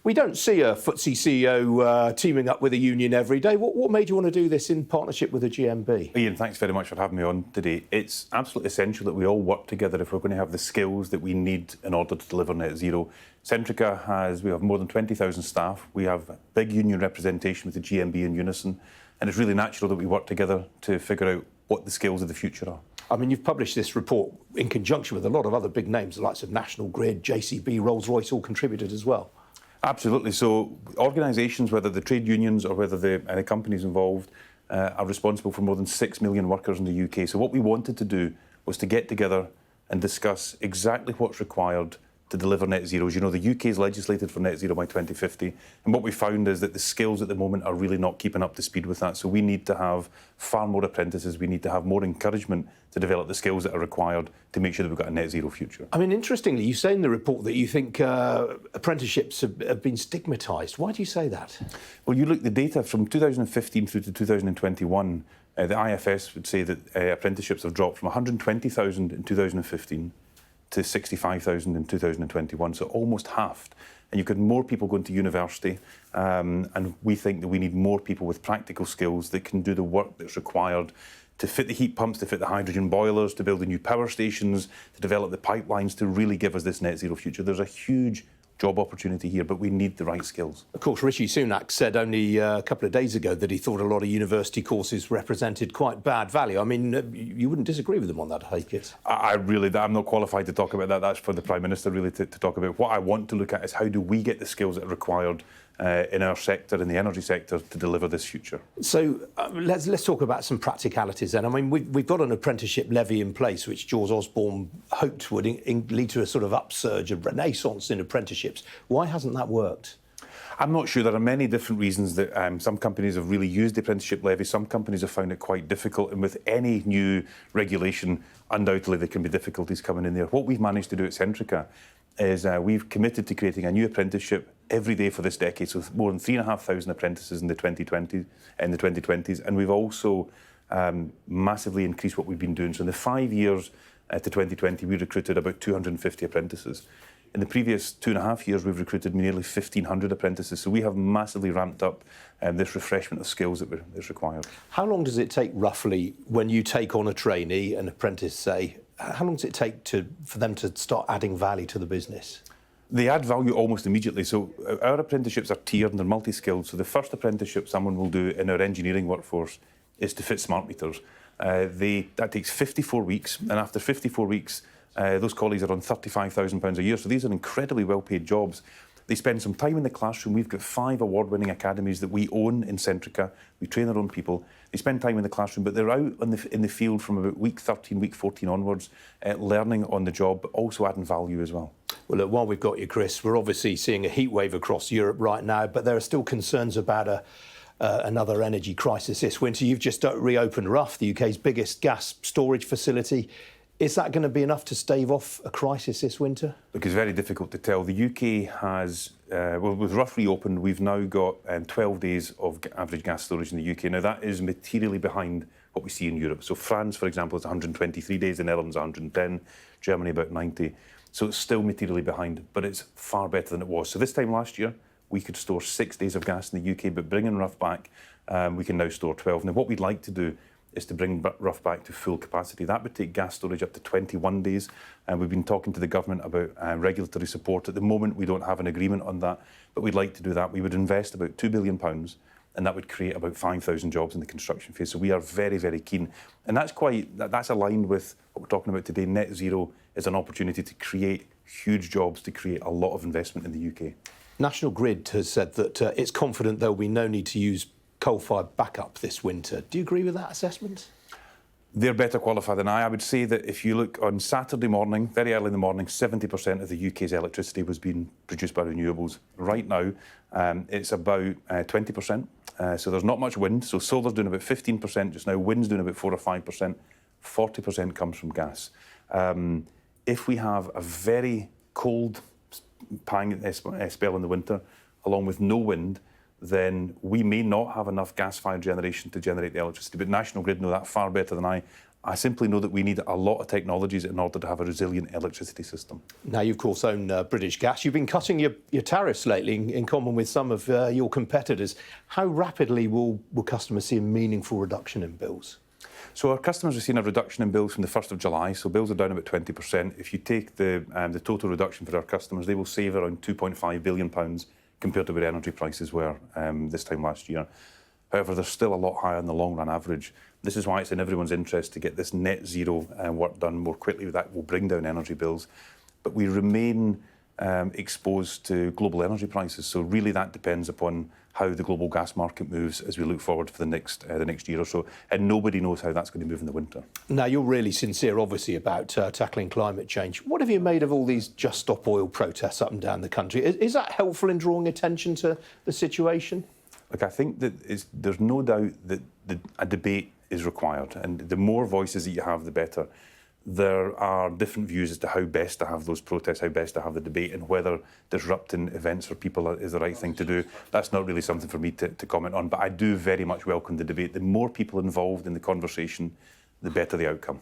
We don't see a FTSE CEO teaming up with a union every day. What made you want to do this in partnership with the GMB? Ian, thanks very much for having me on today. It's absolutely essential that we all work together if we're going to have the skills that we need in order to deliver net zero. Centrica we have more than 20,000 staff. We have big union representation with the GMB in unison, and it's really natural that we work together to figure out what the skills of the future are. I mean, you've published this report in conjunction with a lot of other big names, the likes of National Grid, JCB, Rolls-Royce, all contributed as well. Absolutely. So organisations, whether the trade unions or whether the companies involved, are responsible for more than 6 million workers in the UK. So what we wanted to do was to get together and discuss exactly what's required to deliver net zero. As you know, the UK is legislated for net zero by 2050. And what we found is that the skills at the moment are really not keeping up to speed with that. So we need to have far more apprentices. We need to have more encouragement to develop the skills that are required to make sure that we've got a net zero future. I mean, interestingly, you say in the report that you think apprenticeships have been stigmatised. Why do you say that? Well, you look at the data from 2015 through to 2021, the IFS would say that apprenticeships have dropped from 120,000 in 2015 to 65,000 in 2021, so almost halved. And you've got more people going to university, and we think that we need more people with practical skills that can do the work that's required to fit the heat pumps, to fit the hydrogen boilers, to build the new power stations, to develop the pipelines to really give us this net zero future. There's a huge job opportunity here, but we need the right skills. Of course, Rishi Sunak said only a couple of days ago that he thought a lot of university courses represented quite bad value. I mean, you wouldn't disagree with him on that, I take it? I'm not qualified to talk about that. That's for the Prime Minister really to talk about. What I want to look at is how do we get the skills that are required in our sector, in the energy sector, to deliver this future. So let's talk about some practicalities then. I mean, we've got an apprenticeship levy in place, which George Osborne hoped would lead to a sort of upsurge, a renaissance in apprenticeships. Why hasn't that worked? I'm not sure. There are many different reasons that some companies have really used the apprenticeship levy. Some companies have found it quite difficult, and with any new regulation, undoubtedly there can be difficulties coming in there. What we've managed to do at Centrica is we've committed to creating a new apprenticeship every day for this decade, so more than 3,500 apprentices in the 2020s, and we've also massively increased what we've been doing. So in the 5 years to 2020, we recruited about 250 apprentices. In the previous 2.5 years, we've recruited nearly 1,500 apprentices. So we have massively ramped up this refreshment of skills that is required. How long does it take, roughly, when you take on a trainee, an apprentice, say, how long does it take for them to start adding value to the business? They add value almost immediately. So our apprenticeships are tiered and they're multi-skilled. So the first apprenticeship someone will do in our engineering workforce is to fit smart meters. That takes 54 weeks, and after 54 weeks, those colleagues are on £35,000 a year. So these are incredibly well-paid jobs. They spend some time in the classroom. We've got 5 award-winning academies that we own in Centrica. We train our own people. They spend time in the classroom, but they're out in the field from about week 13, week 14 onwards, learning on the job, but also adding value as well. Well, look, while we've got you, Chris, we're obviously seeing a heat wave across Europe right now, but there are still concerns about another energy crisis this winter. You've just reopened Rough, the UK's biggest gas storage facility. Is that going to be enough to stave off a crisis this winter? Look, it's very difficult to tell. The UK has, with Rough reopened, we've now got 12 days of average gas storage in the UK. Now, that is materially behind what we see in Europe. So France, for example, is 123 days, the Netherlands 110, Germany about 90. So it's still materially behind, but it's far better than it was. So this time last year, we could store 6 days of gas in the UK, but bringing Rough back, we can now store 12. Now, what we'd like to do is to bring Rough back to full capacity. That would take gas storage up to 21 days. And we've been talking to the government about regulatory support. At the moment, we don't have an agreement on that, but we'd like to do that. We would invest about £2 billion, and that would create about 5,000 jobs in the construction phase. So we are very, very keen. And that's aligned with what we're talking about today. Net zero is an opportunity to create huge jobs, to create a lot of investment in the UK. National Grid has said that it's confident there will be no need to use coal-fired backup this winter. Do you agree with that assessment? They're better qualified than I would say that if you look on Saturday morning, very early in the morning, 70% of the UK's electricity was being produced by renewables. Right now, it's about 20%. So there's not much wind. So solar's doing about 15% just now. Wind's doing about 4 or 5%. 40% comes from gas. If we have a very cold spell in the winter, along with no wind, then we may not have enough gas-fired generation to generate the electricity. But National Grid know that far better than I. I simply know that we need a lot of technologies in order to have a resilient electricity system. Now, you, of course, own British Gas. You've been cutting your tariffs lately in common with some of your competitors. How rapidly will customers see a meaningful reduction in bills? So our customers have seen a reduction in bills from the 1st of July, so bills are down about 20%. If you take the total reduction for our customers, they will save around £2.5 billion compared to where energy prices were this time last year. However, they're still a lot higher in the long-run average. This is why it's in everyone's interest to get this net zero work done more quickly. That will bring down energy bills. But we remain exposed to global energy prices, so really that depends upon how the global gas market moves as we look forward for the next year or so, and nobody knows how that's going to move in the winter. Now, you're really sincere, obviously, about tackling climate change. What have you made of all these Just Stop Oil protests up and down the country? Is that helpful in drawing attention to the situation? Look, I think that there's no doubt that a debate is required, and the more voices that you have, the better. There are different views as to how best to have those protests, how best to have the debate, and whether disrupting events for people is the right thing to do. That's not really something for me to comment on, but I do very much welcome the debate. The more people involved in the conversation, the better the outcome.